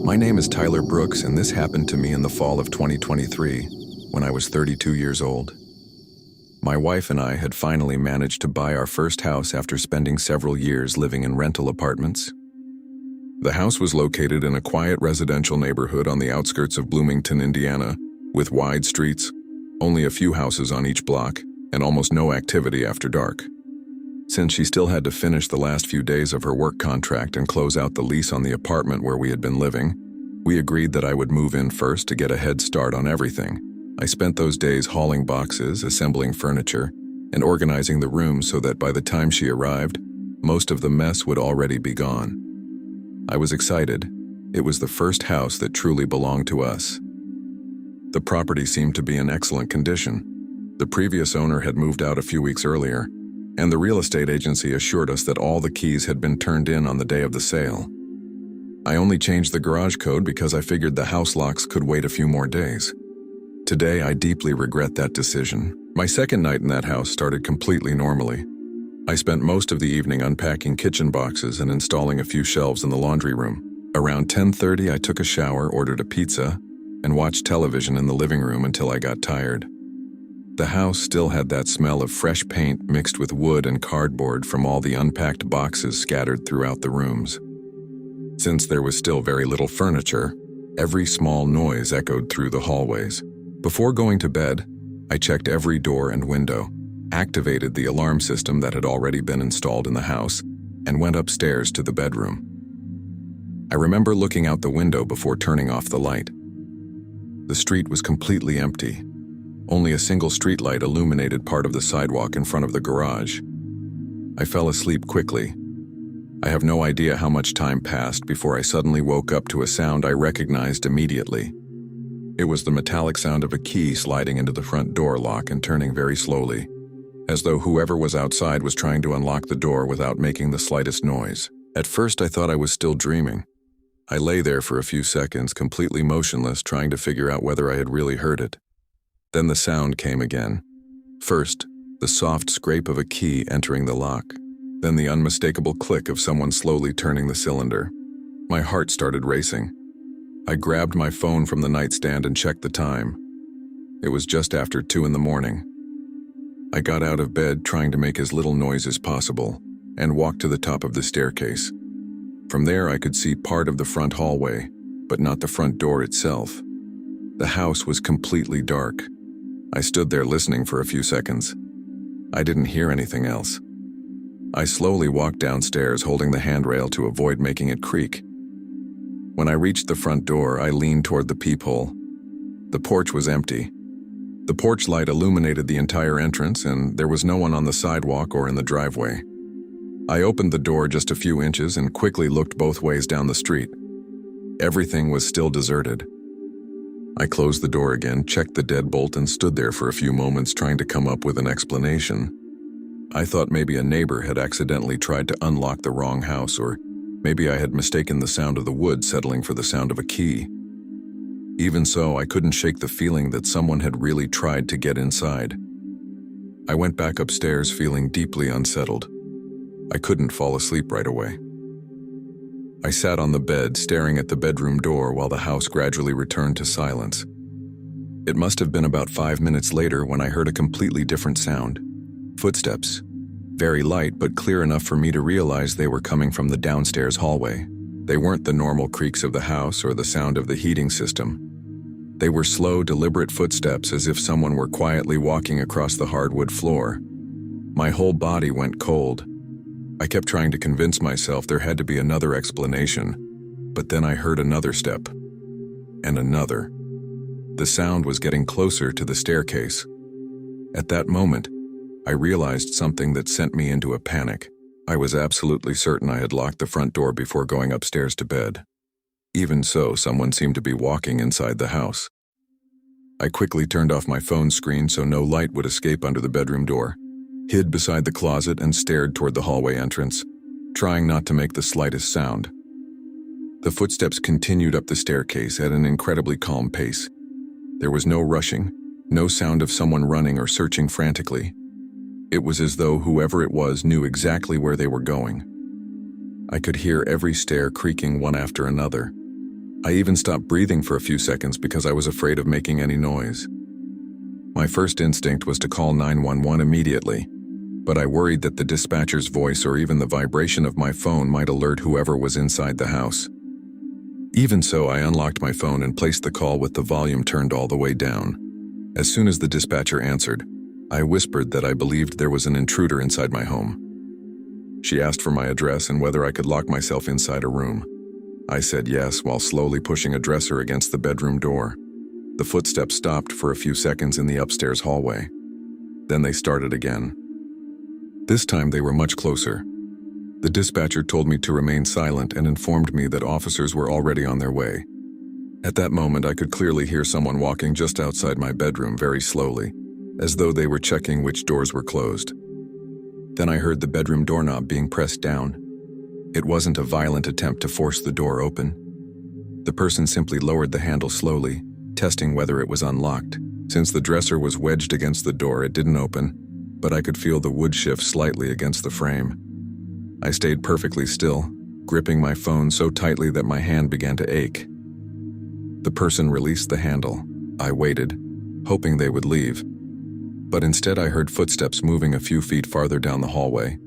My name is Tyler Brooks, and this happened to me in the fall of 2023, when I was 32 years old. My wife and I had finally managed to buy our first house after spending several years living in rental apartments. The house was located in a quiet residential neighborhood on the outskirts of Bloomington, Indiana, with wide streets, only a few houses on each block, and almost no activity after dark. Since she still had to finish the last few days of her work contract and close out the lease on the apartment where we had been living, we agreed that I would move in first to get a head start on everything. I spent those days hauling boxes, assembling furniture, and organizing the rooms so that by the time she arrived, most of the mess would already be gone. I was excited. It was the first house that truly belonged to us. The property seemed to be in excellent condition. The previous owner had moved out a few weeks earlier, and the real estate agency assured us that all the keys had been turned in on the day of the sale. I only changed the garage code because I figured the house locks could wait a few more days. Today, I deeply regret that decision. My second night in that house started completely normally. I spent most of the evening unpacking kitchen boxes and installing a few shelves in the laundry room. Around 10:30, I took a shower, ordered a pizza, and watched television in the living room until I got tired. The house still had that smell of fresh paint mixed with wood and cardboard from all the unpacked boxes scattered throughout the rooms. Since there was still very little furniture, every small noise echoed through the hallways. Before going to bed, I checked every door and window, activated the alarm system that had already been installed in the house, and went upstairs to the bedroom. I remember looking out the window before turning off the light. The street was completely empty. Only a single streetlight illuminated part of the sidewalk in front of the garage. I fell asleep quickly. I have no idea how much time passed before I suddenly woke up to a sound I recognized immediately. It was the metallic sound of a key sliding into the front door lock and turning very slowly, as though whoever was outside was trying to unlock the door without making the slightest noise. At first, I thought I was still dreaming. I lay there for a few seconds, completely motionless, trying to figure out whether I had really heard it. Then the sound came again. First, the soft scrape of a key entering the lock, then the unmistakable click of someone slowly turning the cylinder. My heart started racing. I grabbed my phone from the nightstand and checked the time. It was just after 2 a.m. I got out of bed trying to make as little noise as possible and walked to the top of the staircase. From there I could see part of the front hallway, but not the front door itself. The house was completely dark. I stood there listening for a few seconds. I didn't hear anything else. I slowly walked downstairs, holding the handrail to avoid making it creak. When I reached the front door, I leaned toward the peephole. The porch was empty. The porch light illuminated the entire entrance, and there was no one on the sidewalk or in the driveway. I opened the door just a few inches and quickly looked both ways down the street. Everything was still deserted. I closed the door again, checked the deadbolt, and stood there for a few moments trying to come up with an explanation. I thought maybe a neighbor had accidentally tried to unlock the wrong house, or maybe I had mistaken the sound of the wood settling for the sound of a key. Even so, I couldn't shake the feeling that someone had really tried to get inside. I went back upstairs feeling deeply unsettled. I couldn't fall asleep right away. I sat on the bed, staring at the bedroom door while the house gradually returned to silence. It must have been about 5 minutes later when I heard a completely different sound. Footsteps. Very light, but clear enough for me to realize they were coming from the downstairs hallway. They weren't the normal creaks of the house or the sound of the heating system. They were slow, deliberate footsteps, as if someone were quietly walking across the hardwood floor. My whole body went cold. I kept trying to convince myself there had to be another explanation, but then I heard another step, and another. The sound was getting closer to the staircase. At that moment, I realized something that sent me into a panic. I was absolutely certain I had locked the front door before going upstairs to bed. Even so, someone seemed to be walking inside the house. I quickly turned off my phone screen so no light would escape under the bedroom door, hid beside the closet, and stared toward the hallway entrance, trying not to make the slightest sound. The footsteps continued up the staircase at an incredibly calm pace. There was no rushing, no sound of someone running or searching frantically. It was as though whoever it was knew exactly where they were going. I could hear every stair creaking one after another. I even stopped breathing for a few seconds because I was afraid of making any noise. My first instinct was to call 911 immediately, but I worried that the dispatcher's voice or even the vibration of my phone might alert whoever was inside the house. Even so, I unlocked my phone and placed the call with the volume turned all the way down. As soon as the dispatcher answered, I whispered that I believed there was an intruder inside my home. She asked for my address and whether I could lock myself inside a room. I said yes while slowly pushing a dresser against the bedroom door. The footsteps stopped for a few seconds in the upstairs hallway. Then they started again. This time they were much closer. The dispatcher told me to remain silent and informed me that officers were already on their way. At that moment, I could clearly hear someone walking just outside my bedroom very slowly, as though they were checking which doors were closed. Then I heard the bedroom doorknob being pressed down. It wasn't a violent attempt to force the door open. The person simply lowered the handle slowly, testing whether it was unlocked. Since the dresser was wedged against the door, it didn't open, but I could feel the wood shift slightly against the frame. I stayed perfectly still, gripping my phone so tightly that my hand began to ache. The person released the handle. I waited, hoping they would leave. But instead I heard footsteps moving a few feet farther down the hallway.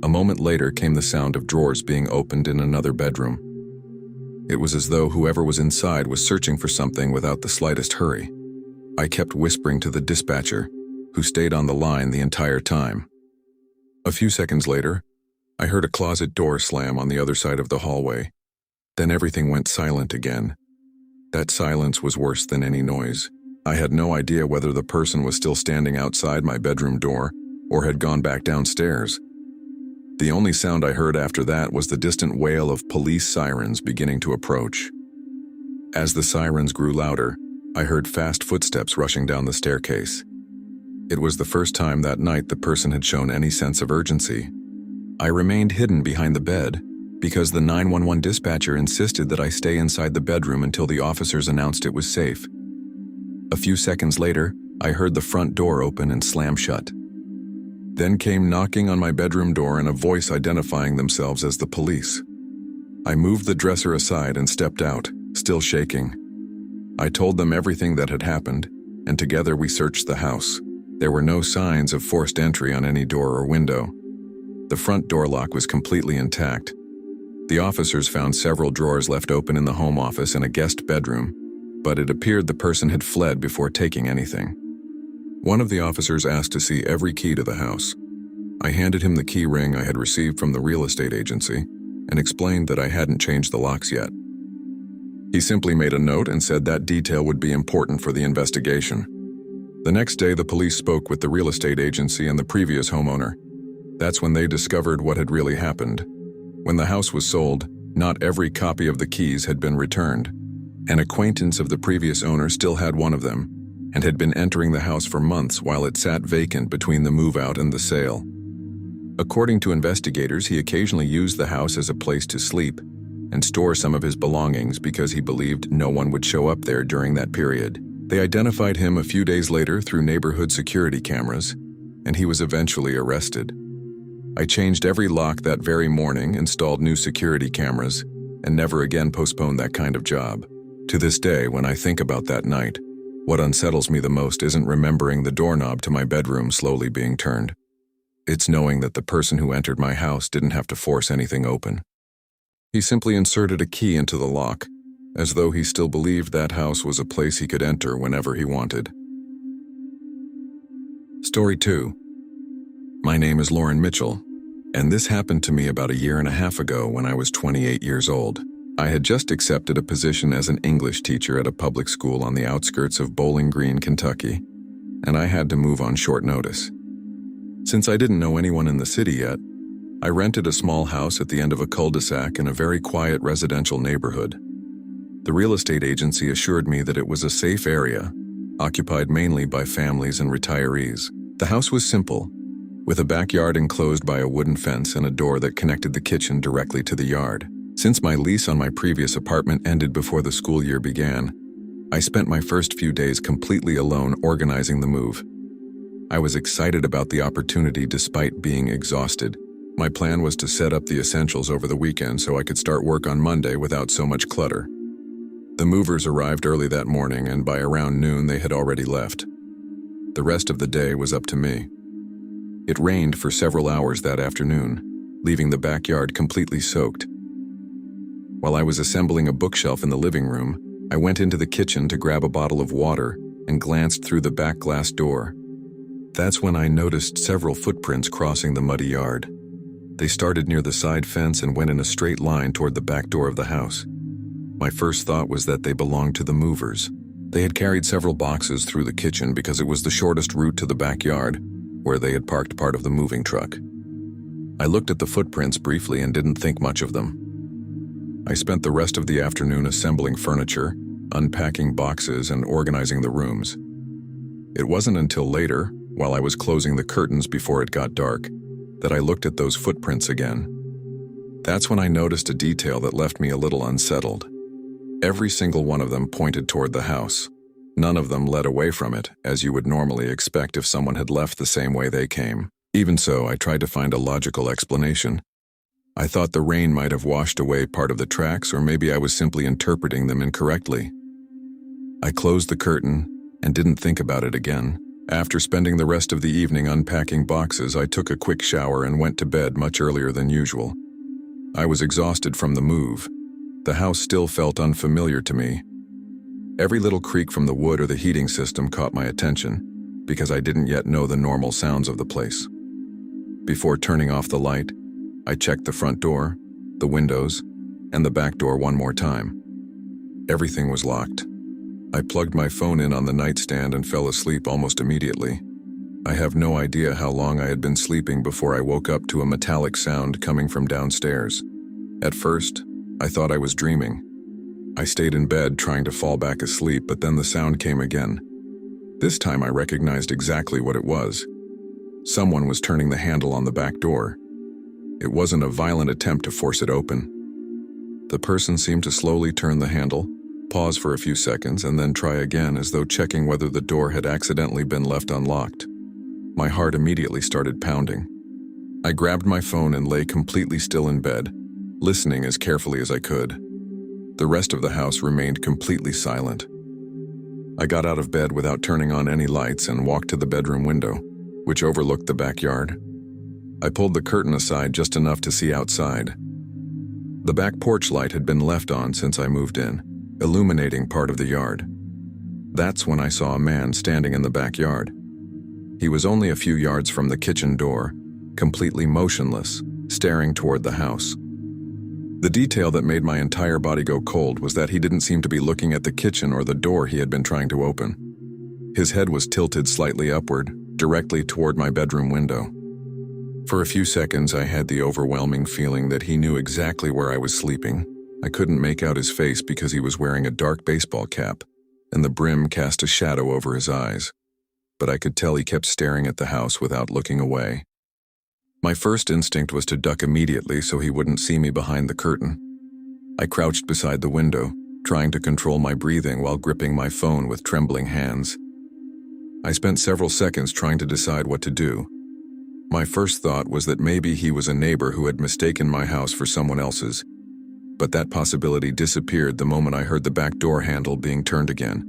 A moment later came the sound of drawers being opened in another bedroom. It was as though whoever was inside was searching for something without the slightest hurry. I kept whispering to the dispatcher, who stayed on the line the entire time. A few seconds later, I heard a closet door slam on the other side of the hallway. Then everything went silent again. That silence was worse than any noise. I had no idea whether the person was still standing outside my bedroom door or had gone back downstairs. The only sound I heard after that was the distant wail of police sirens beginning to approach. As the sirens grew louder, I heard fast footsteps rushing down the staircase. It was the first time that night the person had shown any sense of urgency. I remained hidden behind the bed because the 911 dispatcher insisted that I stay inside the bedroom until the officers announced it was safe. A few seconds later, I heard the front door open and slam shut. Then came knocking on my bedroom door and a voice identifying themselves as the police. I moved the dresser aside and stepped out, still shaking. I told them everything that had happened, and together we searched the house. There were no signs of forced entry on any door or window. The front door lock was completely intact. The officers found several drawers left open in the home office and a guest bedroom, but it appeared the person had fled before taking anything. One of the officers asked to see every key to the house. I handed him the key ring I had received from the real estate agency and explained that I hadn't changed the locks yet. He simply made a note and said that detail would be important for the investigation. The next day, the police spoke with the real estate agency and the previous homeowner. That's when they discovered what had really happened. When the house was sold, not every copy of the keys had been returned. An acquaintance of the previous owner still had one of them and had been entering the house for months while it sat vacant between the move-out and the sale. According to investigators, he occasionally used the house as a place to sleep and store some of his belongings because he believed no one would show up there during that period. They identified him a few days later through neighborhood security cameras, and he was eventually arrested. I changed every lock that very morning, installed new security cameras, and never again postponed that kind of job. To this day, when I think about that night, what unsettles me the most isn't remembering the doorknob to my bedroom slowly being turned. It's knowing that the person who entered my house didn't have to force anything open. He simply inserted a key into the lock, as though he still believed that house was a place he could enter whenever he wanted. Story 2. My name is Lauren Mitchell, and this happened to me about a year and a half ago when I was 28 years old. I had just accepted a position as an English teacher at a public school on the outskirts of Bowling Green, Kentucky, and I had to move on short notice. Since I didn't know anyone in the city yet, I rented a small house at the end of a cul-de-sac in a very quiet residential neighborhood. The real estate agency assured me that it was a safe area, occupied mainly by families and retirees. The house was simple, with a backyard enclosed by a wooden fence and a door that connected the kitchen directly to the yard. Since my lease on my previous apartment ended before the school year began, I spent my first few days completely alone organizing the move. I was excited about the opportunity despite being exhausted. My plan was to set up the essentials over the weekend so I could start work on Monday without so much clutter. The movers arrived early that morning, and by around noon they had already left. The rest of the day was up to me. It rained for several hours that afternoon, leaving the backyard completely soaked. While I was assembling a bookshelf in the living room, I went into the kitchen to grab a bottle of water and glanced through the back glass door. That's when I noticed several footprints crossing the muddy yard. They started near the side fence and went in a straight line toward the back door of the house. My first thought was that they belonged to the movers. They had carried several boxes through the kitchen because it was the shortest route to the backyard, where they had parked part of the moving truck. I looked at the footprints briefly and didn't think much of them. I spent the rest of the afternoon assembling furniture, unpacking boxes, and organizing the rooms. It wasn't until later, while I was closing the curtains before it got dark, that I looked at those footprints again. That's when I noticed a detail that left me a little unsettled. Every single one of them pointed toward the house. None of them led away from it, as you would normally expect if someone had left the same way they came. Even so, I tried to find a logical explanation. I thought the rain might have washed away part of the tracks, or maybe I was simply interpreting them incorrectly. I closed the curtain and didn't think about it again. After spending the rest of the evening unpacking boxes, I took a quick shower and went to bed much earlier than usual. I was exhausted from the move. The house still felt unfamiliar to me. Every little creak from the wood or the heating system caught my attention, because I didn't yet know the normal sounds of the place. Before turning off the light, I checked the front door, the windows, and the back door one more time. Everything was locked. I plugged my phone in on the nightstand and fell asleep almost immediately. I have no idea how long I had been sleeping before I woke up to a metallic sound coming from downstairs. At first, I thought I was dreaming. I stayed in bed trying to fall back asleep, but then the sound came again. This time I recognized exactly what it was. Someone was turning the handle on the back door. It wasn't a violent attempt to force it open. The person seemed to slowly turn the handle, pause for a few seconds, and then try again, as though checking whether the door had accidentally been left unlocked. My heart immediately started pounding. I grabbed my phone and lay completely still in bed, listening as carefully as I could. The rest of the house remained completely silent. I got out of bed without turning on any lights and walked to the bedroom window, which overlooked the backyard. I pulled the curtain aside just enough to see outside. The back porch light had been left on since I moved in, illuminating part of the yard. That's when I saw a man standing in the backyard. He was only a few yards from the kitchen door, completely motionless, staring toward the house. The detail that made my entire body go cold was that he didn't seem to be looking at the kitchen or the door he had been trying to open. His head was tilted slightly upward, directly toward my bedroom window. For a few seconds, I had the overwhelming feeling that he knew exactly where I was sleeping. I couldn't make out his face because he was wearing a dark baseball cap, and the brim cast a shadow over his eyes. But I could tell he kept staring at the house without looking away. My first instinct was to duck immediately so he wouldn't see me behind the curtain. I crouched beside the window, trying to control my breathing while gripping my phone with trembling hands. I spent several seconds trying to decide what to do. My first thought was that maybe he was a neighbor who had mistaken my house for someone else's, but that possibility disappeared the moment I heard the back door handle being turned again.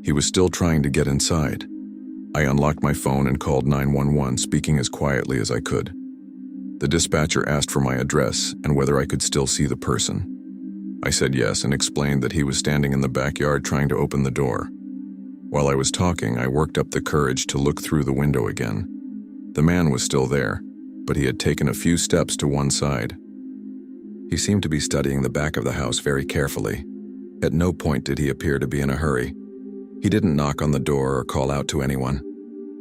He was still trying to get inside. I unlocked my phone and called 911, speaking as quietly as I could. The dispatcher asked for my address and whether I could still see the person. I said yes and explained that he was standing in the backyard trying to open the door. While I was talking, I worked up the courage to look through the window again. The man was still there, but he had taken a few steps to one side. He seemed to be studying the back of the house very carefully. At no point did he appear to be in a hurry. He didn't knock on the door or call out to anyone.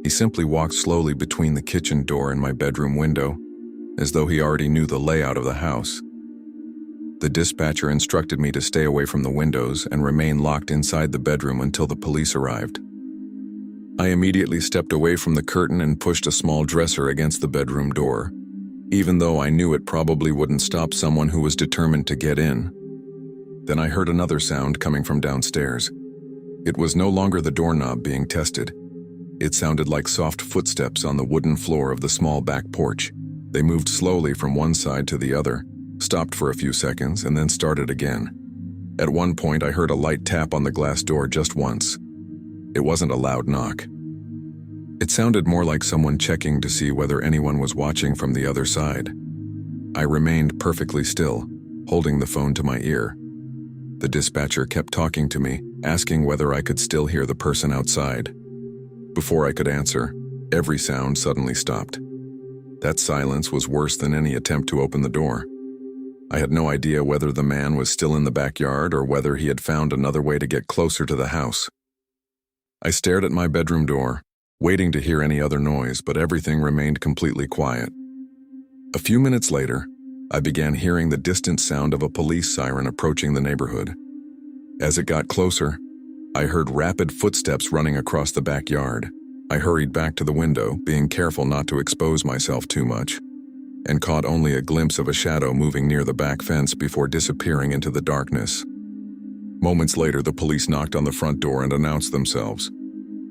He simply walked slowly between the kitchen door and my bedroom window, as though he already knew the layout of the house. The dispatcher instructed me to stay away from the windows and remain locked inside the bedroom until the police arrived. I immediately stepped away from the curtain and pushed a small dresser against the bedroom door, even though I knew it probably wouldn't stop someone who was determined to get in. Then I heard another sound coming from downstairs. It was no longer the doorknob being tested. It sounded like soft footsteps on the wooden floor of the small back porch. They moved slowly from one side to the other, stopped for a few seconds, and then started again. At one point, I heard a light tap on the glass door just once. It wasn't a loud knock. It sounded more like someone checking to see whether anyone was watching from the other side. I remained perfectly still, holding the phone to my ear. The dispatcher kept talking to me, asking whether I could still hear the person outside. Before I could answer, every sound suddenly stopped. That silence was worse than any attempt to open the door. I had no idea whether the man was still in the backyard or whether he had found another way to get closer to the house. I stared at my bedroom door, waiting to hear any other noise, but everything remained completely quiet. A few minutes later, I began hearing the distant sound of a police siren approaching the neighborhood. As it got closer, I heard rapid footsteps running across the backyard. I hurried back to the window, being careful not to expose myself too much, and caught only a glimpse of a shadow moving near the back fence before disappearing into the darkness. Moments later, the police knocked on the front door and announced themselves.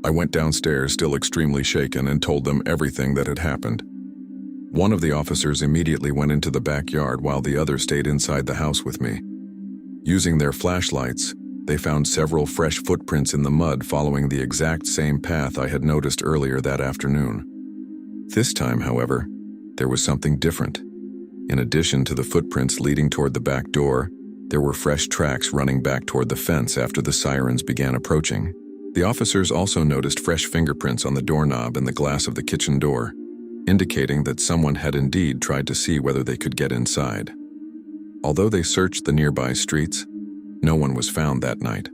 I went downstairs, still extremely shaken, and told them everything that had happened. One of the officers immediately went into the backyard while the other stayed inside the house with me. Using their flashlights, they found several fresh footprints in the mud following the exact same path I had noticed earlier that afternoon. This time, however, there was something different. In addition to the footprints leading toward the back door, there were fresh tracks running back toward the fence after the sirens began approaching. The officers also noticed fresh fingerprints on the doorknob and the glass of the kitchen door, indicating that someone had indeed tried to see whether they could get inside. Although they searched the nearby streets, no one was found that night.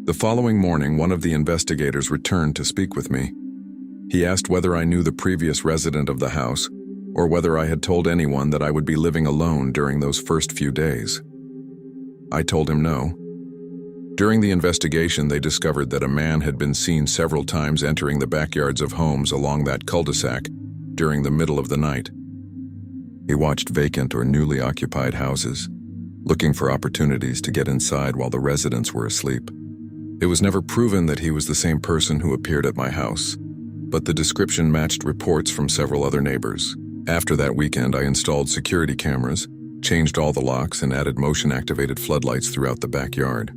The following morning, one of the investigators returned to speak with me. He asked whether I knew the previous resident of the house, or whether I had told anyone that I would be living alone during those first few days. I told him no. During the investigation, they discovered that a man had been seen several times entering the backyards of homes along that cul-de-sac during the middle of the night. He watched vacant or newly occupied houses, looking for opportunities to get inside while the residents were asleep. It was never proven that he was the same person who appeared at my house, but the description matched reports from several other neighbors. After that weekend, I installed security cameras, changed all the locks, and added motion-activated floodlights throughout the backyard.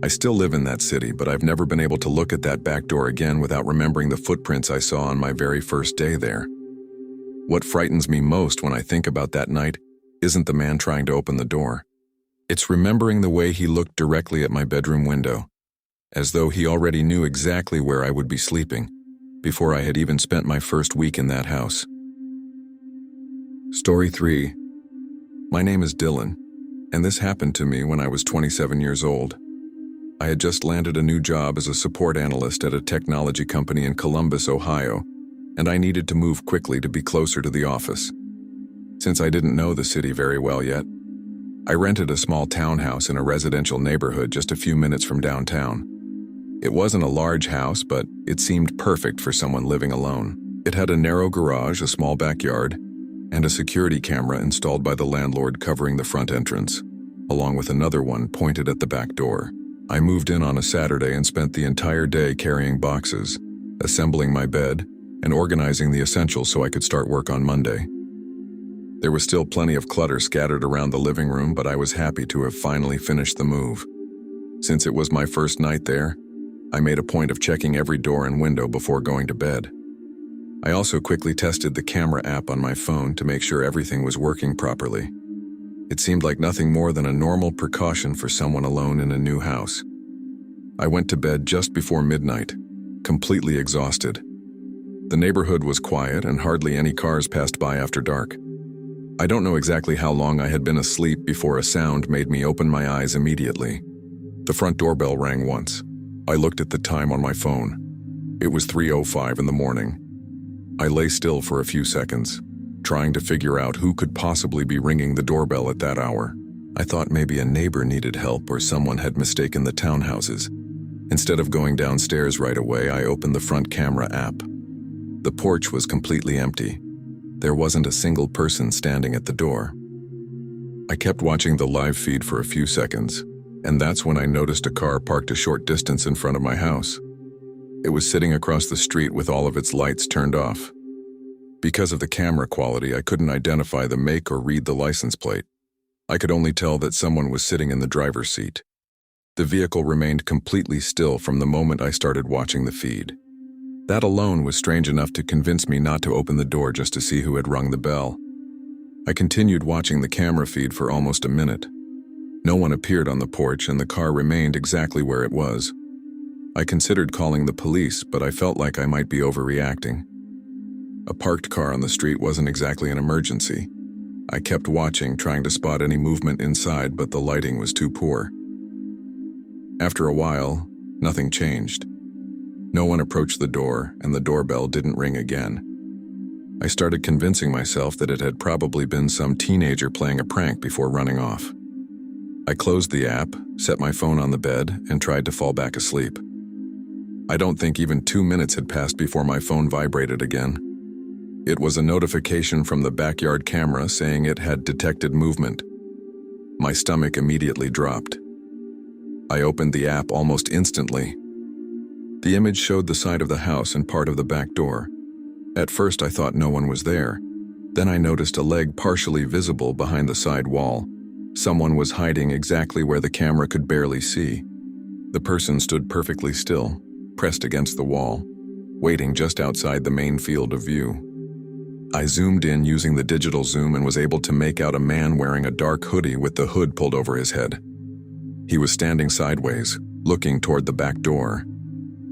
I still live in that city, but I've never been able to look at that back door again without remembering the footprints I saw on my very first day there. What frightens me most when I think about that night isn't the man trying to open the door. It's remembering the way he looked directly at my bedroom window, as though he already knew exactly where I would be sleeping, before I had even spent my first week in that house. Story 3. My name is Dylan, and this happened to me when I was 27 years old. I had just landed a new job as a support analyst at a technology company in Columbus, Ohio, and I needed to move quickly to be closer to the office. Since I didn't know the city very well yet, I rented a small townhouse in a residential neighborhood just a few minutes from downtown. It wasn't a large house, but it seemed perfect for someone living alone. It had a narrow garage, a small backyard, and a security camera installed by the landlord covering the front entrance, along with another one pointed at the back door. I moved in on a Saturday and spent the entire day carrying boxes, assembling my bed, and organizing the essentials so I could start work on Monday. There was still plenty of clutter scattered around the living room, but I was happy to have finally finished the move. Since it was my first night there, I made a point of checking every door and window before going to bed. I also quickly tested the camera app on my phone to make sure everything was working properly. It seemed like nothing more than a normal precaution for someone alone in a new house. I went to bed just before midnight, completely exhausted. The neighborhood was quiet and hardly any cars passed by after dark. I don't know exactly how long I had been asleep before a sound made me open my eyes immediately. The front doorbell rang once. I looked at the time on my phone. It was 3:05 in the morning. I lay still for a few seconds, trying to figure out who could possibly be ringing the doorbell at that hour. I thought maybe a neighbor needed help or someone had mistaken the townhouses. Instead of going downstairs right away, I opened the front camera app. The porch was completely empty. There wasn't a single person standing at the door. I kept watching the live feed for a few seconds, and that's when I noticed a car parked a short distance in front of my house. It was sitting across the street with all of its lights turned off. Because of the camera quality, I couldn't identify the make or read the license plate. I could only tell that someone was sitting in the driver's seat. The vehicle remained completely still from the moment I started watching the feed. That alone was strange enough to convince me not to open the door just to see who had rung the bell. I continued watching the camera feed for almost a minute. No one appeared on the porch and the car remained exactly where it was. I considered calling the police, but I felt like I might be overreacting. A parked car on the street wasn't exactly an emergency. I kept watching, trying to spot any movement inside, but the lighting was too poor. After a while, nothing changed. No one approached the door, and the doorbell didn't ring again. I started convincing myself that it had probably been some teenager playing a prank before running off. I closed the app, set my phone on the bed, and tried to fall back asleep. I don't think even 2 minutes had passed before my phone vibrated again. It was a notification from the backyard camera saying it had detected movement. My stomach immediately dropped. I opened the app almost instantly. The image showed the side of the house and part of the back door. At first I thought no one was there. Then I noticed a leg partially visible behind the side wall. Someone was hiding exactly where the camera could barely see. The person stood perfectly still, pressed against the wall, waiting just outside the main field of view. I zoomed in using the digital zoom and was able to make out a man wearing a dark hoodie with the hood pulled over his head. He was standing sideways, looking toward the back door.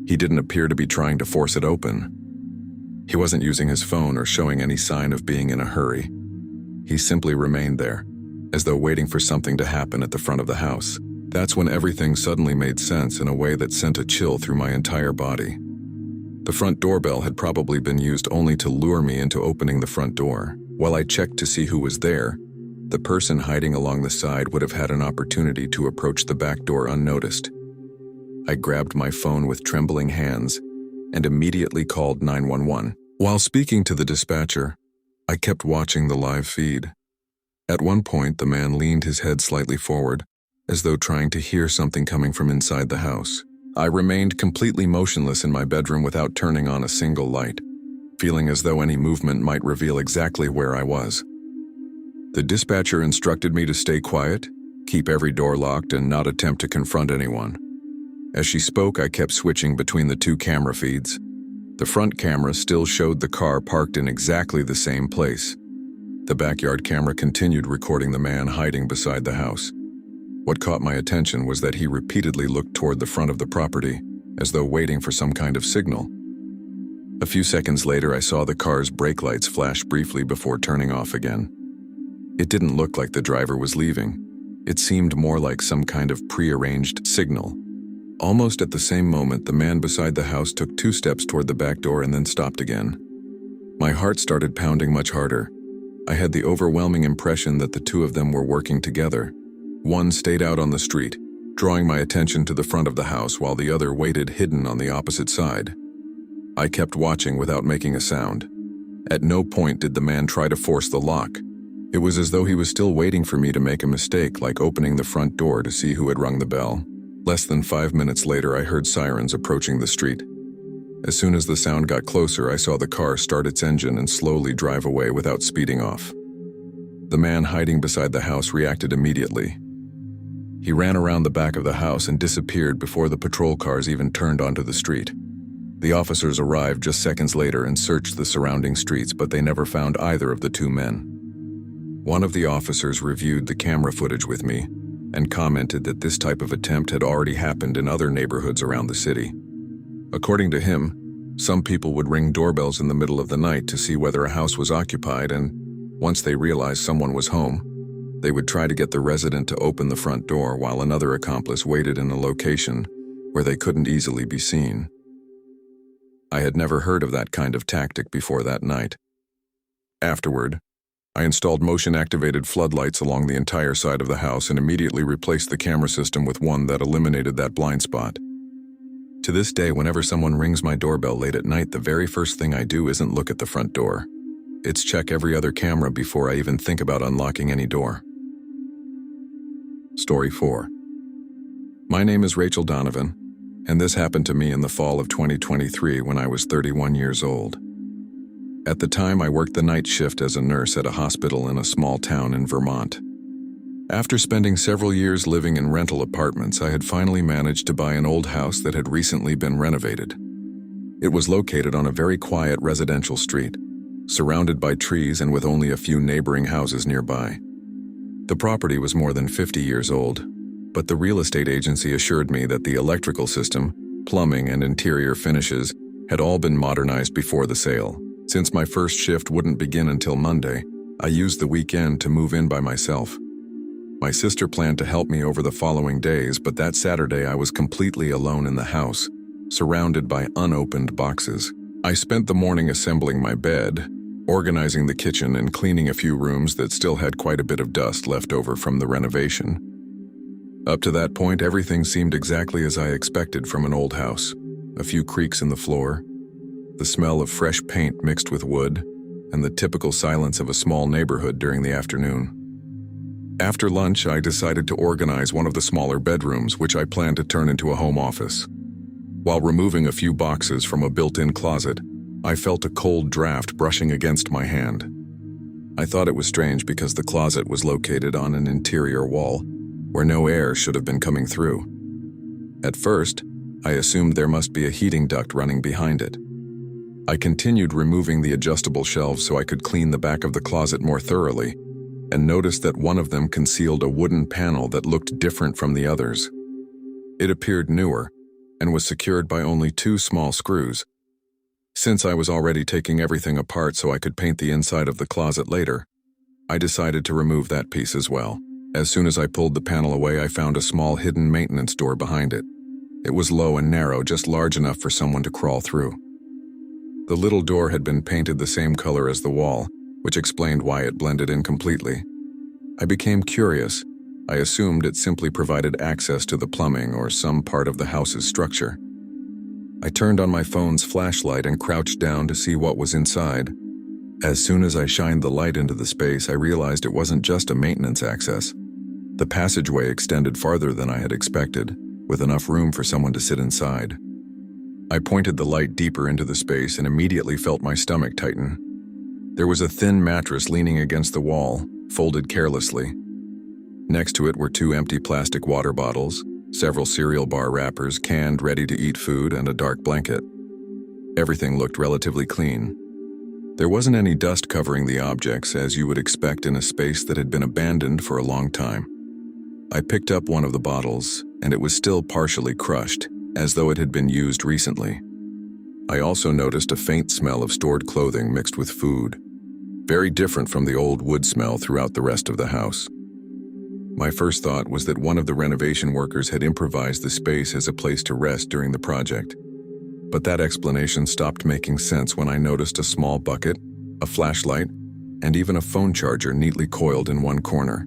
He didn't appear to be trying to force it open. He wasn't using his phone or showing any sign of being in a hurry. He simply remained there, as though waiting for something to happen at the front of the house. That's when everything suddenly made sense in a way that sent a chill through my entire body. The front doorbell had probably been used only to lure me into opening the front door. While I checked to see who was there, the person hiding along the side would have had an opportunity to approach the back door unnoticed. I grabbed my phone with trembling hands and immediately called 911. While speaking to the dispatcher, I kept watching the live feed. At one point, the man leaned his head slightly forward, as though trying to hear something coming from inside the house. I remained completely motionless in my bedroom without turning on a single light, feeling as though any movement might reveal exactly where I was. The dispatcher instructed me to stay quiet, keep every door locked, and not attempt to confront anyone. As she spoke, I kept switching between the two camera feeds. The front camera still showed the car parked in exactly the same place. The backyard camera continued recording the man hiding beside the house. What caught my attention was that he repeatedly looked toward the front of the property, as though waiting for some kind of signal. A few seconds later, I saw the car's brake lights flash briefly before turning off again. It didn't look like the driver was leaving. It seemed more like some kind of prearranged signal. Almost at the same moment, the man beside the house took 2 steps toward the back door and then stopped again. My heart started pounding much harder. I had the overwhelming impression that the two of them were working together. One stayed out on the street, drawing my attention to the front of the house while the other waited hidden on the opposite side. I kept watching without making a sound. At no point did the man try to force the lock. It was as though he was still waiting for me to make a mistake, like opening the front door to see who had rung the bell. Less than 5 minutes later, I heard sirens approaching the street. As soon as the sound got closer, I saw the car start its engine and slowly drive away without speeding off. The man hiding beside the house reacted immediately. He ran around the back of the house and disappeared before the patrol cars even turned onto the street. The officers arrived just seconds later and searched the surrounding streets, but they never found either of the two men. One of the officers reviewed the camera footage with me and commented that this type of attempt had already happened in other neighborhoods around the city. According to him, some people would ring doorbells in the middle of the night to see whether a house was occupied, and once they realized someone was home, they would try to get the resident to open the front door while another accomplice waited in a location where they couldn't easily be seen. I had never heard of that kind of tactic before that night. Afterward, I installed motion-activated floodlights along the entire side of the house and immediately replaced the camera system with one that eliminated that blind spot. To this day, whenever someone rings my doorbell late at night, the very first thing I do isn't look at the front door. It's check every other camera before I even think about unlocking any door. Story 4. My name is Rachel Donovan, and this happened to me in the fall of 2023 when I was 31 years old. At the time, I worked the night shift as a nurse at a hospital in a small town in Vermont. After spending several years living in rental apartments, I had finally managed to buy an old house that had recently been renovated. It was located on a very quiet residential street, surrounded by trees and with only a few neighboring houses nearby. The property was more than 50 years old, but the real estate agency assured me that the electrical system, plumbing, and interior finishes had all been modernized before the sale. Since my first shift wouldn't begin until Monday, I used the weekend to move in by myself. My sister planned to help me over the following days, but that Saturday I was completely alone in the house, surrounded by unopened boxes. I spent the morning assembling my bed, organizing the kitchen, and cleaning a few rooms that still had quite a bit of dust left over from the renovation. Up to that point, everything seemed exactly as I expected from an old house. A few creaks in the floor, the smell of fresh paint mixed with wood, and the typical silence of a small neighborhood during the afternoon. After lunch, I decided to organize one of the smaller bedrooms, which I planned to turn into a home office. While removing a few boxes from a built-in closet, I felt a cold draft brushing against my hand. I thought it was strange because the closet was located on an interior wall, where no air should have been coming through. At first, I assumed there must be a heating duct running behind it. I continued removing the adjustable shelves so I could clean the back of the closet more thoroughly, and noticed that one of them concealed a wooden panel that looked different from the others. It appeared newer, and was secured by only 2 small screws. Since I was already taking everything apart so I could paint the inside of the closet later, I decided to remove that piece as well. As soon as I pulled the panel away, I found a small hidden maintenance door behind it. It was low and narrow, just large enough for someone to crawl through. The little door had been painted the same color as the wall, which explained why it blended in completely. I became curious. I assumed it simply provided access to the plumbing or some part of the house's structure. I turned on my phone's flashlight and crouched down to see what was inside. As soon as I shined the light into the space, I realized it wasn't just a maintenance access. The passageway extended farther than I had expected, with enough room for someone to sit inside. I pointed the light deeper into the space and immediately felt my stomach tighten. There was a thin mattress leaning against the wall, folded carelessly. Next to it were 2 empty plastic water bottles, several cereal bar wrappers, canned ready-to-eat food, and a dark blanket. Everything looked relatively clean. There wasn't any dust covering the objects, as you would expect in a space that had been abandoned for a long time. I picked up one of the bottles, and it was still partially crushed, as though it had been used recently. I also noticed a faint smell of stored clothing mixed with food, very different from the old wood smell throughout the rest of the house. My first thought was that one of the renovation workers had improvised the space as a place to rest during the project. But that explanation stopped making sense when I noticed a small bucket, a flashlight, and even a phone charger neatly coiled in one corner.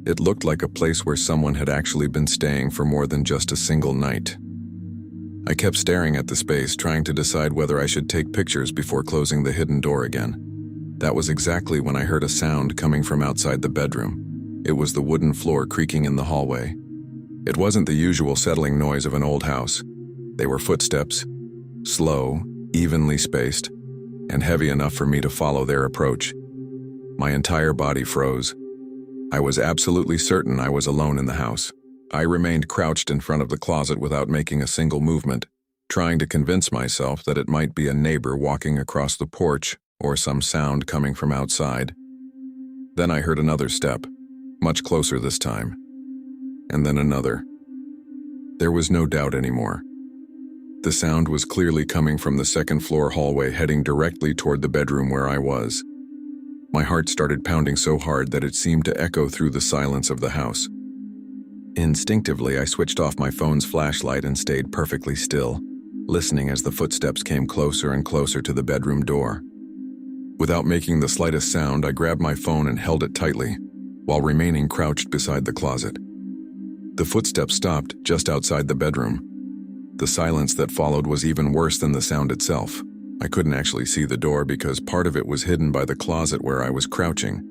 It looked like a place where someone had actually been staying for more than just a single night. I kept staring at the space, trying to decide whether I should take pictures before closing the hidden door again. That was exactly when I heard a sound coming from outside the bedroom. It was the wooden floor creaking in the hallway. It wasn't the usual settling noise of an old house. They were footsteps, slow, evenly spaced, and heavy enough for me to follow their approach. My entire body froze. I was absolutely certain I was alone in the house. I remained crouched in front of the closet without making a single movement, trying to convince myself that it might be a neighbor walking across the porch or some sound coming from outside. Then I heard another step, much closer this time, and then another. There was no doubt anymore. The sound was clearly coming from the second-floor hallway, heading directly toward the bedroom where I was. My heart started pounding so hard that it seemed to echo through the silence of the house. Instinctively, I switched off my phone's flashlight and stayed perfectly still, listening as the footsteps came closer and closer to the bedroom door. Without making the slightest sound, I grabbed my phone and held it tightly, while remaining crouched beside the closet. The footsteps stopped just outside the bedroom. The silence that followed was even worse than the sound itself. I couldn't actually see the door because part of it was hidden by the closet where I was crouching,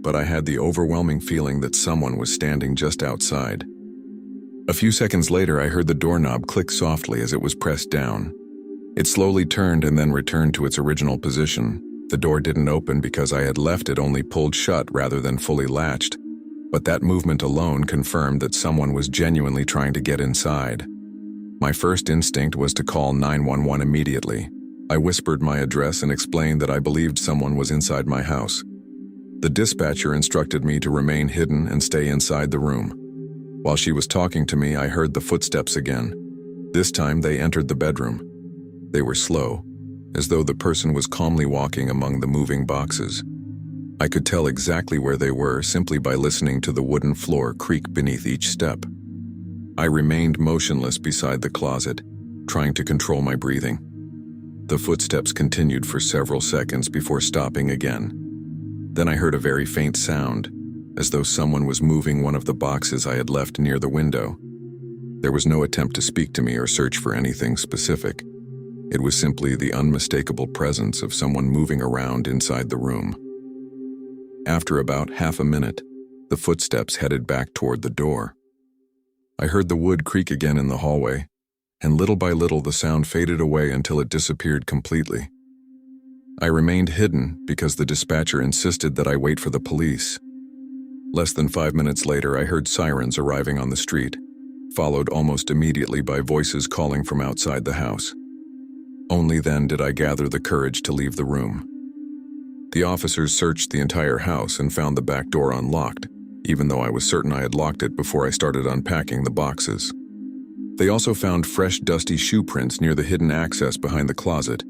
but I had the overwhelming feeling that someone was standing just outside. A few seconds later, I heard the doorknob click softly as it was pressed down. It slowly turned and then returned to its original position. The door didn't open because I had left it only pulled shut rather than fully latched. but that movement alone confirmed that someone was genuinely trying to get inside. My first instinct was to call 911 immediately. I whispered my address and explained that I believed someone was inside my house. The dispatcher instructed me to remain hidden and stay inside the room. While she was talking to me, I heard the footsteps again. This time they entered the bedroom. They were slow, as though the person was calmly walking among the moving boxes. I could tell exactly where they were simply by listening to the wooden floor creak beneath each step. I remained motionless beside the closet, trying to control my breathing. The footsteps continued for several seconds before stopping again. Then I heard a very faint sound, as though someone was moving one of the boxes I had left near the window. There was no attempt to speak to me or search for anything specific. It was simply the unmistakable presence of someone moving around inside the room. After about half a minute, the footsteps headed back toward the door. I heard the wood creak again in the hallway, and little by little the sound faded away until it disappeared completely. I remained hidden because the dispatcher insisted that I wait for the police. Less than 5 minutes later, I heard sirens arriving on the street, followed almost immediately by voices calling from outside the house. Only then did I gather the courage to leave the room. The officers searched the entire house and found the back door unlocked, even though I was certain I had locked it before I started unpacking the boxes. They also found fresh, dusty shoe prints near the hidden access behind the closet,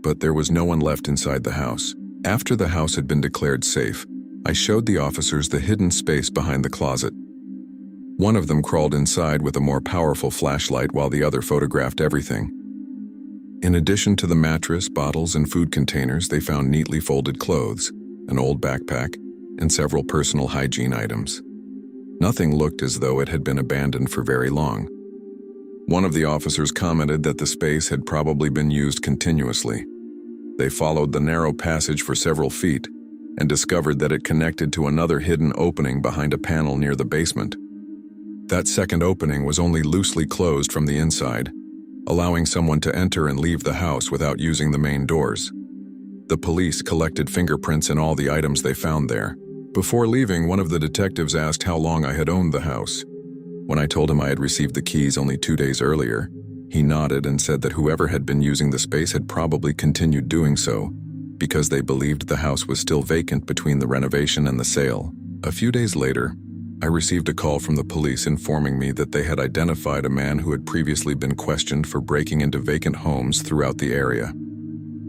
but there was no one left inside the house. After the house had been declared safe, I showed the officers the hidden space behind the closet. One of them crawled inside with a more powerful flashlight while the other photographed everything. In addition to the mattress, bottles, and food containers, they found neatly folded clothes, an old backpack, and several personal hygiene items. Nothing looked as though it had been abandoned for very long. One of the officers commented that the space had probably been used continuously. They followed the narrow passage for several feet and discovered that it connected to another hidden opening behind a panel near the basement. That second opening was only loosely closed from the inside, allowing someone to enter and leave the house without using the main doors. The police collected fingerprints in all the items they found there. Before leaving, one of the detectives asked how long I had owned the house. When I told him I had received the keys only 2 days earlier, he nodded and said that whoever had been using the space had probably continued doing so, because they believed the house was still vacant between the renovation and the sale. A few days later, I received a call from the police informing me that they had identified a man who had previously been questioned for breaking into vacant homes throughout the area.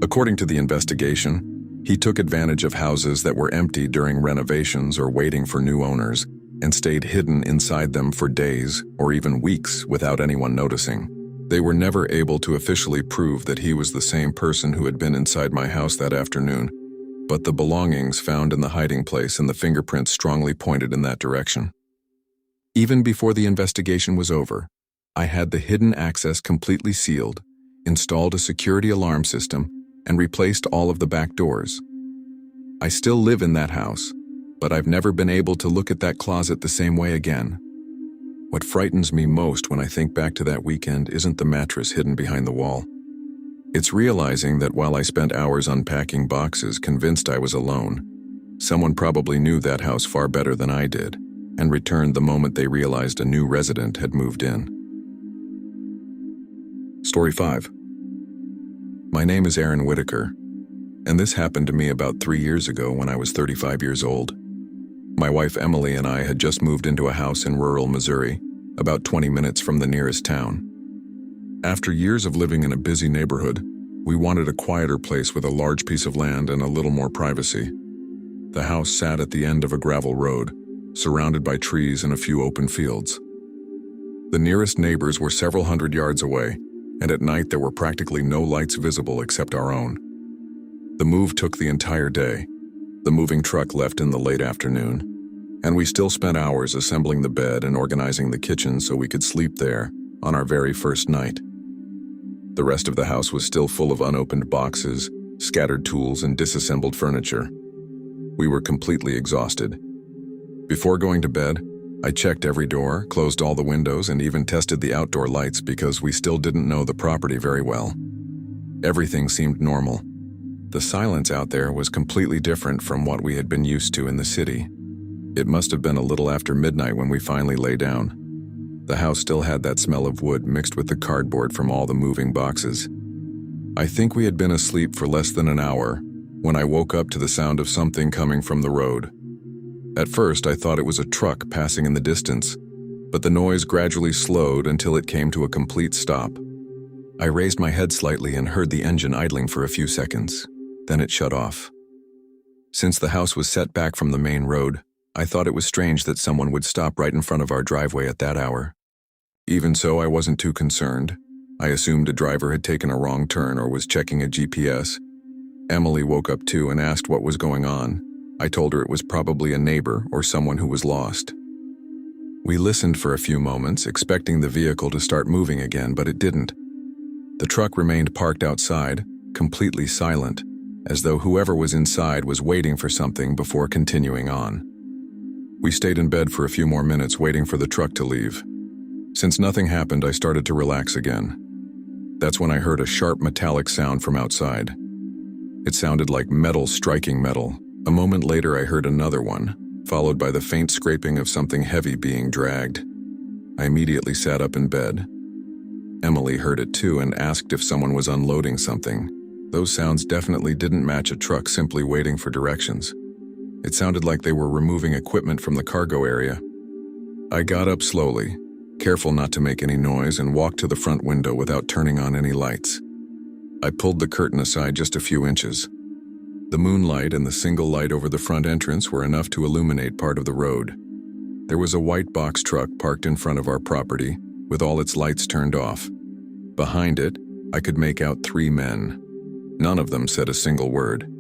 According to the investigation, he took advantage of houses that were empty during renovations or waiting for new owners and stayed hidden inside them for days or even weeks without anyone noticing. They were never able to officially prove that he was the same person who had been inside my house that afternoon, but the belongings found in the hiding place and the fingerprints strongly pointed in that direction. Even before the investigation was over, I had the hidden access completely sealed, installed a security alarm system, and replaced all of the back doors. I still live in that house, but I've never been able to look at that closet the same way again. What frightens me most when I think back to that weekend isn't the mattress hidden behind the wall. It's realizing that while I spent hours unpacking boxes convinced I was alone, someone probably knew that house far better than I did and returned the moment they realized a new resident had moved in. Story 5. My name is Aaron Whitaker, and this happened to me about 3 years ago when I was 35 years old. My wife Emily and I had just moved into a house in rural Missouri, about 20 minutes from the nearest town. After years of living in a busy neighborhood, we wanted a quieter place with a large piece of land and a little more privacy. The house sat at the end of a gravel road, surrounded by trees and a few open fields. The nearest neighbors were several hundred yards away, and at night there were practically no lights visible except our own. The move took the entire day. The moving truck left in the late afternoon, and we still spent hours assembling the bed and organizing the kitchen so we could sleep there on our very first night. The rest of the house was still full of unopened boxes, scattered tools, and disassembled furniture. We were completely exhausted. Before going to bed, I checked every door, closed all the windows, and even tested the outdoor lights because we still didn't know the property very well. Everything seemed normal. The silence out there was completely different from what we had been used to in the city. It must have been a little after midnight when we finally lay down. The house still had that smell of wood mixed with the cardboard from all the moving boxes. I think we had been asleep for less than an hour when I woke up to the sound of something coming from the road. At first, I thought it was a truck passing in the distance, but the noise gradually slowed until it came to a complete stop. I raised my head slightly and heard the engine idling for a few seconds. Then it shut off. Since the house was set back from the main road, I thought it was strange that someone would stop right in front of our driveway at that hour. Even so, I wasn't too concerned. I assumed a driver had taken a wrong turn or was checking a GPS. Emily woke up too and asked what was going on. I told her it was probably a neighbor or someone who was lost. We listened for a few moments, expecting the vehicle to start moving again, but it didn't. The truck remained parked outside, completely silent, as though whoever was inside was waiting for something before continuing on. We stayed in bed for a few more minutes waiting for the truck to leave. Since nothing happened, I started to relax again. That's when I heard a sharp metallic sound from outside. It sounded like metal striking metal. A moment later, I heard another one, followed by the faint scraping of something heavy being dragged. I immediately sat up in bed. Emily heard it too and asked if someone was unloading something. Those sounds definitely didn't match a truck simply waiting for directions. It sounded like they were removing equipment from the cargo area. I got up slowly, careful not to make any noise, and walked to the front window without turning on any lights. I pulled the curtain aside just a few inches. The moonlight and the single light over the front entrance were enough to illuminate part of the road. There was a white box truck parked in front of our property, with all its lights turned off. Behind it, I could make out 3 men. None of them said a single word.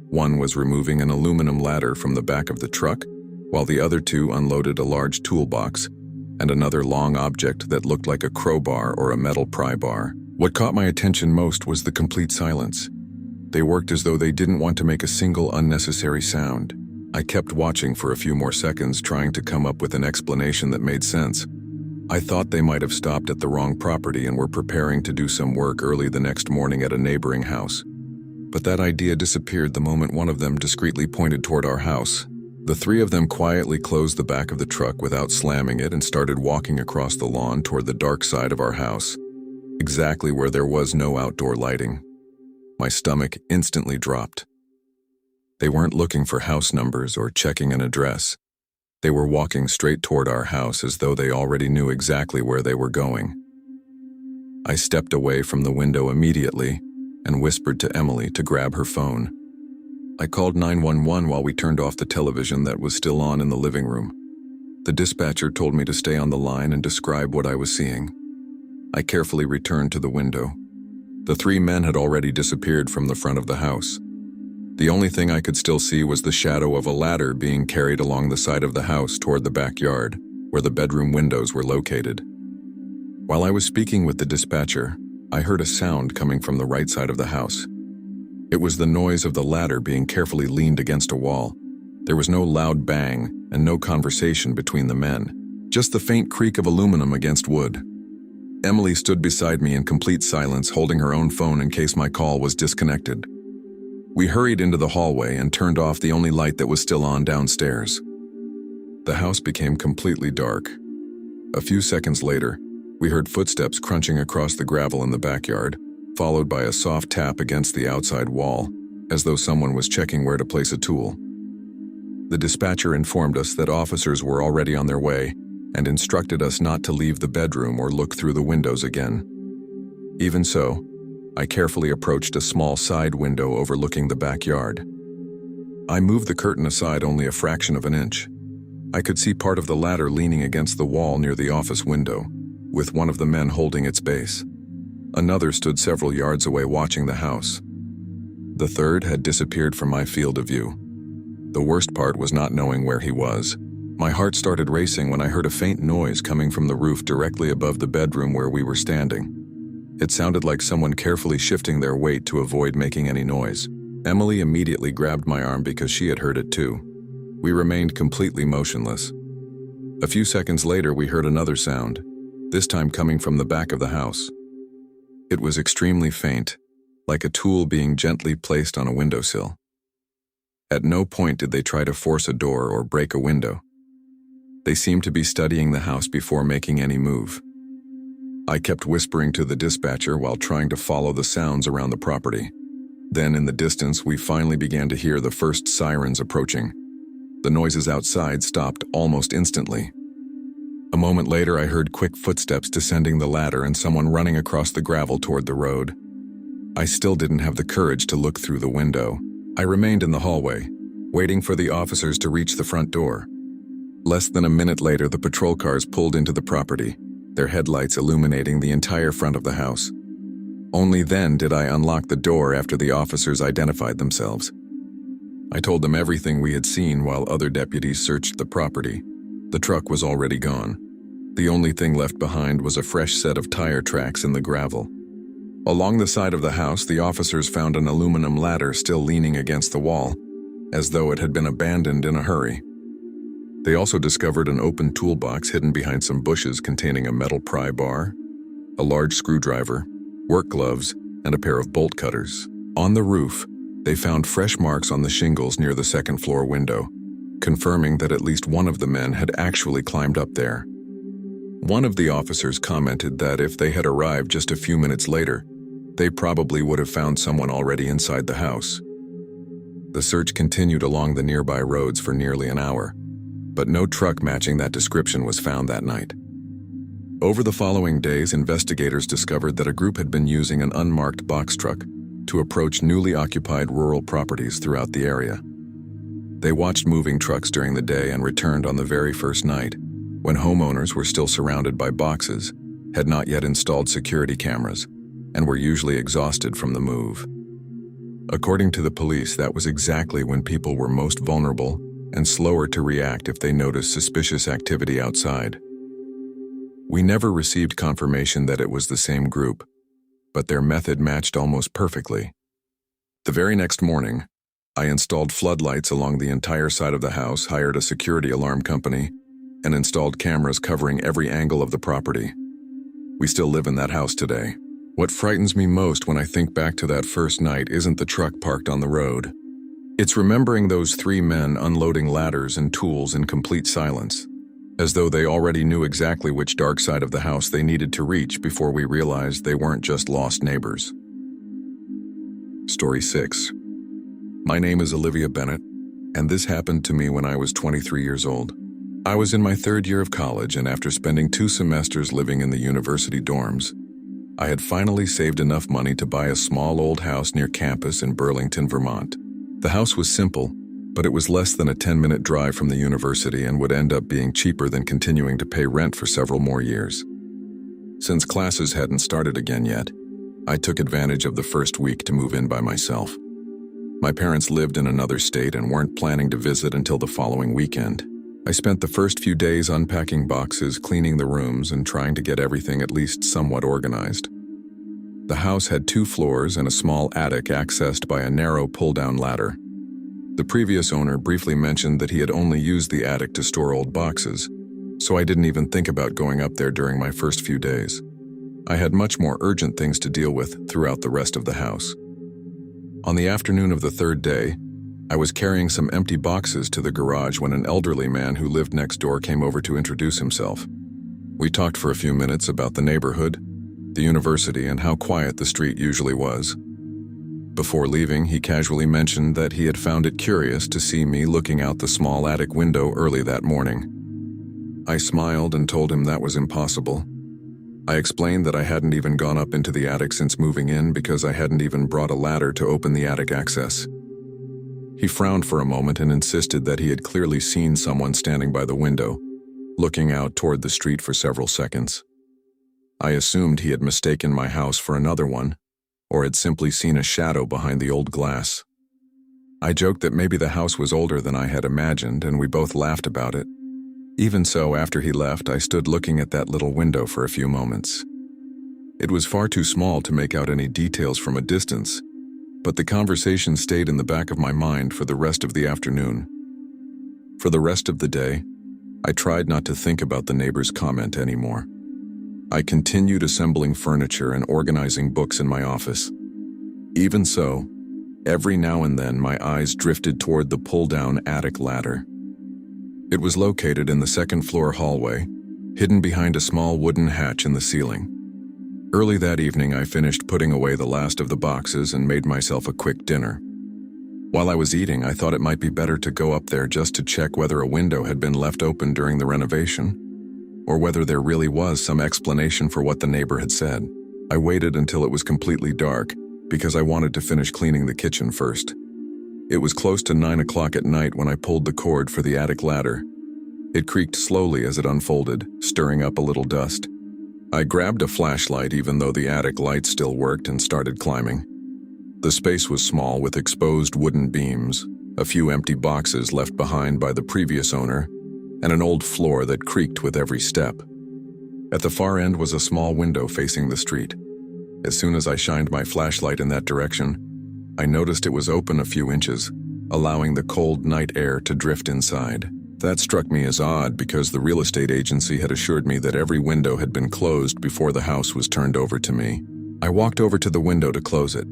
One was removing an aluminum ladder from the back of the truck, while the other 2 unloaded a large toolbox and another long object that looked like a crowbar or a metal pry bar. What caught my attention most was the complete silence. They worked as though they didn't want to make a single unnecessary sound. I kept watching for a few more seconds, trying to come up with an explanation that made sense. I thought they might have stopped at the wrong property and were preparing to do some work early the next morning at a neighboring house. But that idea disappeared the moment one of them discreetly pointed toward our house. The 3 of them quietly closed the back of the truck without slamming it and started walking across the lawn toward the dark side of our house, exactly where there was no outdoor lighting. My stomach instantly dropped. They weren't looking for house numbers or checking an address. They were walking straight toward our house as though they already knew exactly where they were going. I stepped away from the window immediately and whispered to Emily to grab her phone. I called 911 while we turned off the television that was still on in the living room. The dispatcher told me to stay on the line and describe what I was seeing. I carefully returned to the window. The 3 men had already disappeared from the front of the house. The only thing I could still see was the shadow of a ladder being carried along the side of the house toward the backyard, where the bedroom windows were located. While I was speaking with the dispatcher, I heard a sound coming from the right side of the house. It was the noise of the ladder being carefully leaned against a wall. There was no loud bang and no conversation between the men, just the faint creak of aluminum against wood. Emily stood beside me in complete silence, holding her own phone in case my call was disconnected. We hurried into the hallway and turned off the only light that was still on downstairs. The house became completely dark. A few seconds later, we heard footsteps crunching across the gravel in the backyard, followed by a soft tap against the outside wall, as though someone was checking where to place a tool. The dispatcher informed us that officers were already on their way and instructed us not to leave the bedroom or look through the windows again. Even so, I carefully approached a small side window overlooking the backyard. I moved the curtain aside only a fraction of an inch. I could see part of the ladder leaning against the wall near the office window, with one of the men holding its base. Another stood several yards away watching the house. The third had disappeared from my field of view. The worst part was not knowing where he was. My heart started racing when I heard a faint noise coming from the roof directly above the bedroom where we were standing. It sounded like someone carefully shifting their weight to avoid making any noise. Emily immediately grabbed my arm because she had heard it too. We remained completely motionless. A few seconds later, we heard another sound, this time coming from the back of the house. It was extremely faint, like a tool being gently placed on a windowsill. At no point did they try to force a door or break a window. They seemed to be studying the house before making any move. I kept whispering to the dispatcher while trying to follow the sounds around the property. Then, in the distance, we finally began to hear the first sirens approaching. The noises outside stopped almost instantly. A moment later, I heard quick footsteps descending the ladder and someone running across the gravel toward the road. I still didn't have the courage to look through the window. I remained in the hallway, waiting for the officers to reach the front door. Less than a minute later, the patrol cars pulled into the property, their headlights illuminating the entire front of the house. Only then did I unlock the door after the officers identified themselves. I told them everything we had seen while other deputies searched the property. The truck was already gone. The only thing left behind was a fresh set of tire tracks in the gravel. Along the side of the house, the officers found an aluminum ladder still leaning against the wall, as though it had been abandoned in a hurry. They also discovered an open toolbox hidden behind some bushes containing a metal pry bar, a large screwdriver, work gloves, and a pair of bolt cutters. On the roof, they found fresh marks on the shingles near the second-floor window, confirming that at least one of the men had actually climbed up there. One of the officers commented that if they had arrived just a few minutes later, they probably would have found someone already inside the house. The search continued along the nearby roads for nearly an hour, but no truck matching that description was found that night. Over the following days, investigators discovered that a group had been using an unmarked box truck to approach newly occupied rural properties throughout the area. They watched moving trucks during the day and returned on the very first night, when homeowners were still surrounded by boxes, had not yet installed security cameras, and were usually exhausted from the move. According to the police, that was exactly when people were most vulnerable and slower to react if they noticed suspicious activity outside. We never received confirmation that it was the same group, but their method matched almost perfectly. The very next morning, I installed floodlights along the entire side of the house, hired a security alarm company, and installed cameras covering every angle of the property. We still live in that house today. What frightens me most when I think back to that first night isn't the truck parked on the road. It's remembering those three men unloading ladders and tools in complete silence, as though they already knew exactly which dark side of the house they needed to reach before we realized they weren't just lost neighbors. Story 6. My name is Olivia Bennett, and this happened to me when I was 23 years old. I was in my third year of college, and after spending 2 semesters living in the university dorms, I had finally saved enough money to buy a small old house near campus in Burlington, Vermont. The house was simple, but it was less than a 10-minute drive from the university and would end up being cheaper than continuing to pay rent for several more years. Since classes hadn't started again yet, I took advantage of the first week to move in by myself. My parents lived in another state and weren't planning to visit until the following weekend. I spent the first few days unpacking boxes, cleaning the rooms, and trying to get everything at least somewhat organized. The house had 2 floors and a small attic accessed by a narrow pull-down ladder. The previous owner briefly mentioned that he had only used the attic to store old boxes, so I didn't even think about going up there during my first few days. I had much more urgent things to deal with throughout the rest of the house. On the afternoon of the third day, I was carrying some empty boxes to the garage when an elderly man who lived next door came over to introduce himself. We talked for a few minutes about the neighborhood, the university, and how quiet the street usually was. Before leaving, he casually mentioned that he had found it curious to see me looking out the small attic window early that morning. I smiled and told him that was impossible. I explained that I hadn't even gone up into the attic since moving in because I hadn't even brought a ladder to open the attic access. He frowned for a moment and insisted that he had clearly seen someone standing by the window, looking out toward the street for several seconds. I assumed he had mistaken my house for another one, or had simply seen a shadow behind the old glass. I joked that maybe the house was older than I had imagined, and we both laughed about it. Even so, after he left, I stood looking at that little window for a few moments. It was far too small to make out any details from a distance, but the conversation stayed in the back of my mind for the rest of the afternoon. For the rest of the day, I tried not to think about the neighbor's comment anymore. I continued assembling furniture and organizing books in my office. Even so, Every now and then, my eyes drifted toward the pull-down attic ladder. It was located in the second-floor hallway, hidden behind a small wooden hatch in the ceiling. Early that evening, I finished putting away the last of the boxes and made myself a quick dinner. While I was eating, I thought it might be better to go up there just to check whether a window had been left open during the renovation, or whether there really was some explanation for what the neighbor had said. I waited until it was completely dark, because I wanted to finish cleaning the kitchen first. It was close to 9 o'clock at night when I pulled the cord for the attic ladder. It creaked slowly as it unfolded, stirring up a little dust. I grabbed a flashlight even though the attic light still worked and started climbing. The space was small with exposed wooden beams, a few empty boxes left behind by the previous owner, and an old floor that creaked with every step. At the far end was a small window facing the street. As soon as I shined my flashlight in that direction, I noticed it was open a few inches, allowing the cold night air to drift inside. That struck me as odd because the real estate agency had assured me that every window had been closed before the house was turned over to me. I walked over to the window to close it.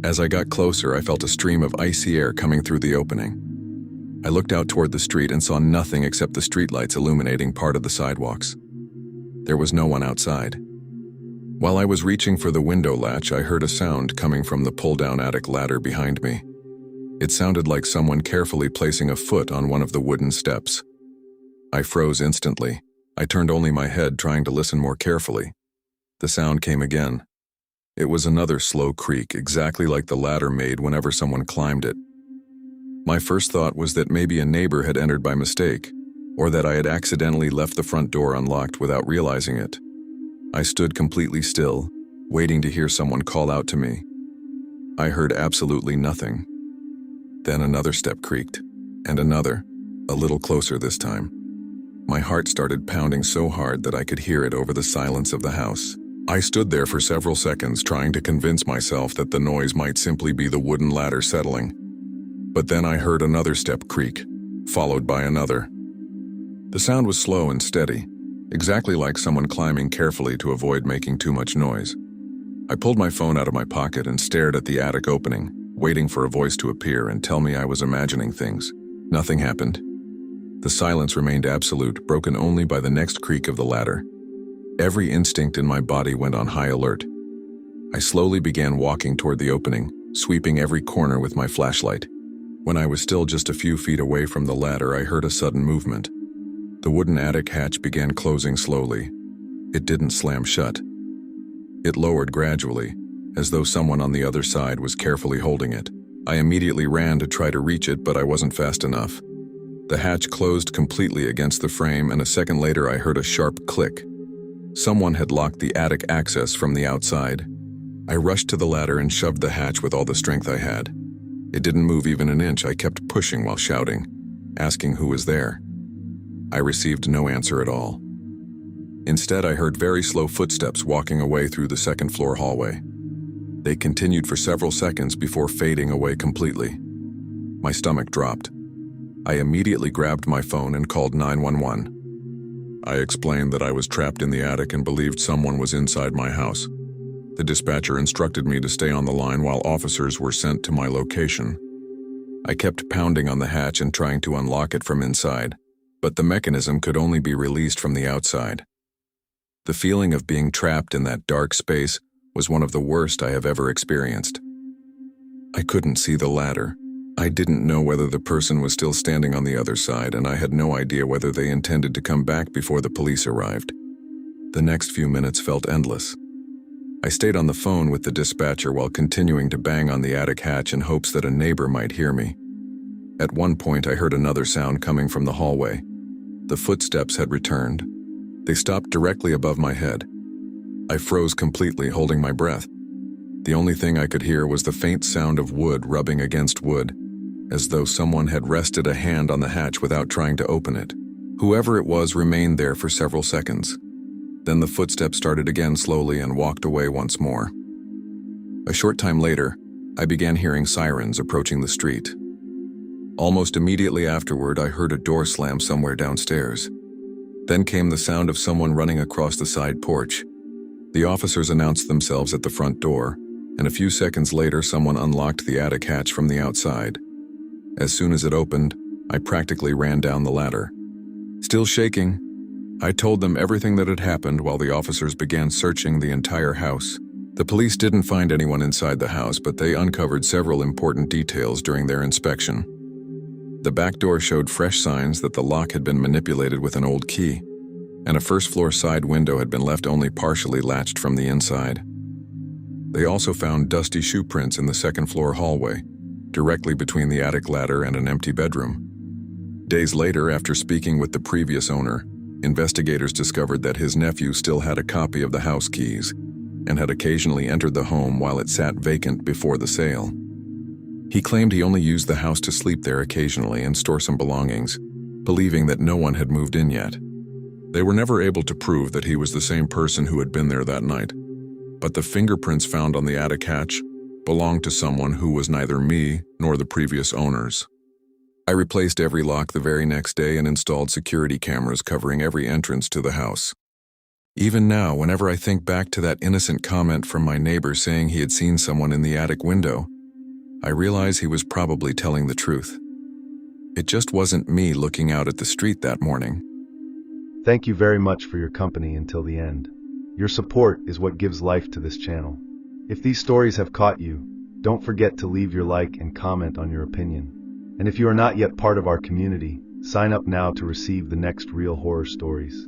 As I got closer, I felt a stream of icy air coming through the opening. I looked out toward the street and saw nothing except the streetlights illuminating part of the sidewalks. There was no one outside. While I was reaching for the window latch, I heard a sound coming from the pull-down attic ladder behind me. It sounded like someone carefully placing a foot on one of the wooden steps. I froze instantly. I turned only my head, trying to listen more carefully. The sound came again. It was another slow creak, exactly like the ladder made whenever someone climbed it. My first thought was that maybe a neighbor had entered by mistake, or that I had accidentally left the front door unlocked without realizing it. I stood completely still, waiting to hear someone call out to me. I heard absolutely nothing. Then another step creaked, and another, a little closer this time. My heart started pounding so hard that I could hear it over the silence of the house. I stood there for several seconds trying to convince myself that the noise might simply be the wooden ladder settling. But then I heard another step creak, followed by another. The sound was slow and steady, exactly like someone climbing carefully to avoid making too much noise. I pulled my phone out of my pocket and stared at the attic opening, waiting for a voice to appear and tell me I was imagining things. Nothing happened. The silence remained absolute, broken only by the next creak of the ladder. Every instinct in my body went on high alert. I slowly began walking toward the opening, sweeping every corner with my flashlight. When I was still just a few feet away from the ladder, I heard a sudden movement. The wooden attic hatch began closing slowly. It didn't slam shut. It lowered gradually, as though someone on the other side was carefully holding it. I immediately ran to try to reach it, but I wasn't fast enough. The hatch closed completely against the frame, and a second later I heard a sharp click. Someone had locked the attic access from the outside. I rushed to the ladder and shoved the hatch with all the strength I had. It didn't move even an inch. I kept pushing while shouting, asking who was there. I received no answer at all. Instead, I heard very slow footsteps walking away through the second-floor hallway. They continued for several seconds before fading away completely. My stomach dropped. I immediately grabbed my phone and called 911. I explained that I was trapped in the attic and believed someone was inside my house. The dispatcher instructed me to stay on the line while officers were sent to my location. I kept pounding on the hatch and trying to unlock it from inside, but the mechanism could only be released from the outside. The feeling of being trapped in that dark space was one of the worst I have ever experienced. I couldn't see the ladder. I didn't know whether the person was still standing on the other side, and I had no idea whether they intended to come back before the police arrived. The next few minutes felt endless. I stayed on the phone with the dispatcher while continuing to bang on the attic hatch in hopes that a neighbor might hear me. At one point, I heard another sound coming from the hallway. The footsteps had returned. They stopped directly above my head. I froze completely, holding my breath. The only thing I could hear was the faint sound of wood rubbing against wood, as though someone had rested a hand on the hatch without trying to open it. Whoever it was remained there for several seconds. Then the footsteps started again slowly and walked away once more. A short time later, I began hearing sirens approaching the street. Almost immediately afterward, I heard a door slam somewhere downstairs. Then came the sound of someone running across the side porch. The officers announced themselves at the front door, and a few seconds later someone unlocked the attic hatch from the outside. As soon as it opened, I practically ran down the ladder. Still shaking, I told them everything that had happened while the officers began searching the entire house. The police didn't find anyone inside the house, but they uncovered several important details during their inspection. The back door showed fresh signs that the lock had been manipulated with an old key, and a first-floor side window had been left only partially latched from the inside. They also found dusty shoe prints in the second-floor hallway, directly between the attic ladder and an empty bedroom. Days later, after speaking with the previous owner, investigators discovered that his nephew still had a copy of the house keys and had occasionally entered the home while it sat vacant before the sale. He claimed he only used the house to sleep there occasionally and store some belongings, believing that no one had moved in yet. They were never able to prove that he was the same person who had been there that night, but the fingerprints found on the attic hatch belonged to someone who was neither me nor the previous owners. I replaced every lock the very next day and installed security cameras covering every entrance to the house. Even now, whenever I think back to that innocent comment from my neighbor saying he had seen someone in the attic window, I realize he was probably telling the truth. It just wasn't me looking out at the street that morning. Thank you very much for your company until the end. Your support is what gives life to this channel. If these stories have caught you, don't forget to leave your like and comment on your opinion. And if you are not yet part of our community, sign up now to receive the next real horror stories.